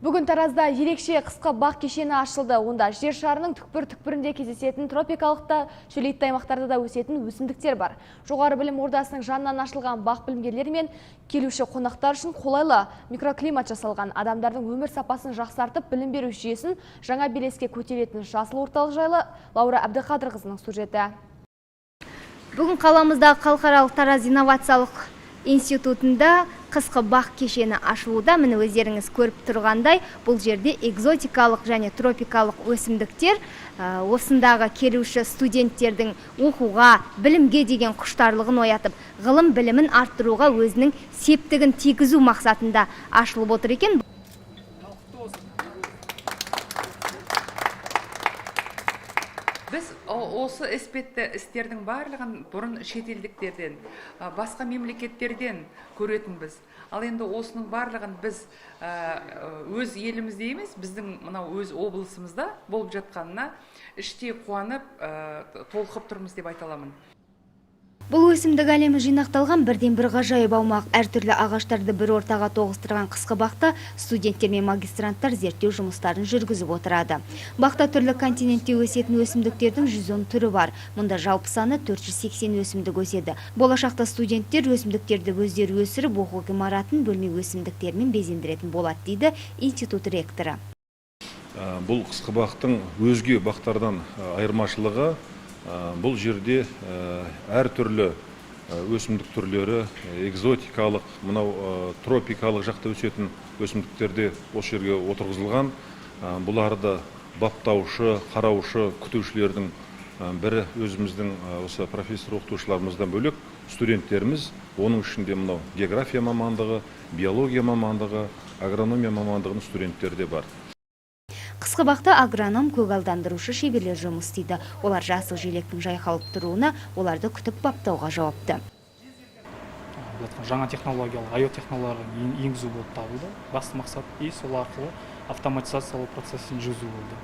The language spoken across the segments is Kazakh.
Бүгін Таразда ерекше қысқы бақ кешені ашылды. Онда жер шарының түкпір-түкпірінде кездесетін тропикалықта, шөлейтті аймақтарда да өсетін өсімдіктер бар. Жоғары білім ордасының жанынан ашылған бақ білімгерлері мен келуші қонақтар үшін қолайлы микроклимат жасалған. Адамдардың өмір сапасын жақсартып, білім беру жүйесін жаңа белеске көтеретін жасыл орталық жайлы Лаура Әбдіқадырқызының сюжеті. Бүгін қаламыздағы халықаралық Тараз инновациялық институтында қысқы бақ кешені ашылуда. Міне өздеріңіз көріп тұрғандай, бұл жерде экзотикалық және тропикалық өсімдіктер осындағы келуші студенттердің оқуға, білімге деген құштарлығын оятып, ғылым білімін арттыруға өзінің септігін тигізу мақсатында ашылып отыр екен. Біз осы іспетті істердің барлығын бұрын шетелдіктерден, басқа мемлекеттерден көретінбіз. Ал енді осының барлығын біз өз елімізде емес, біздің мынау өз облысымызда болып жатқанына іштей қуанып, толқып тұрмыз деп айта аламын. Бұл өсімдік әлемі жинақталған бірден бір ғажайып аумақ. Әртүрлі ағаштарды бір ортаға тоғыстырған қысқы бақта студенттер мен магистранттар зерттеу жұмыстарын жүргізіп отырады. Бақта түрлі континентте өсетін өсімдіктердің 110 түрі бар. Мұнда жалпы саны 480 өсімдік өседі. Болашақта студенттер өсімдіктерді өздері өсіріп, оқу ғимаратын бөлме өсімдіктермен безендіретін болады, дейді институт ректоры. Бұл қысқы бақтың өзге бақтардан айырмашылығы, бұл жерде әртүрлі өсімдік түрлері, экзотикалық, мынау тропикалық жақта өсетін өсімдіктерде осы жерге отырғызылған. Бұларды баптаушы, қараушы, күтушілердің бірі өзіміздің осы профессор оқытушыларымыздан бөлек студенттеріміз, оның ішінде мынау география мамандығы, биология мамандығы, агрономия мамандығының студенттері де бар. Қысқы бақта агроном, көгалдандырушы шеберлер жұмыс істейді. Олар жасыл желектің жайқалып тұруына, оларды күтіп баптауға жауапты. Жаңа технологиялық, IoT технологияларын енгізу болып табылды. Басты мақсат сол арқылы автоматизациялау процесін жүргізу болды.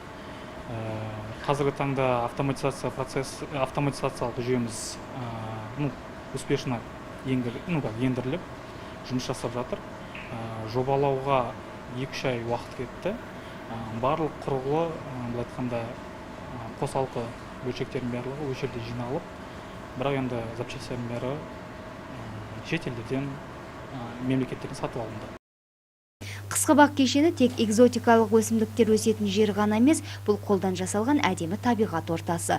Қазіргі таңда автоматизациялық жүйеміз успешно ендіріліп, жұмыс жасап жатыр. Жобалауға 2-3 ай уақыт кетті. Барлық құрылғы, бұл айтқанда қосалқы бөлшектердің барлығы осы жерде жиналып, бірақ енді запчастьтердің бәрі шетелдерден, мемлекеттерден сатып алынды. Қысқы бақ кешені тек экзотикалық өсімдіктер өсетін жер ғана емес, бұл қолдан жасалған әдемі табиғат ортасы.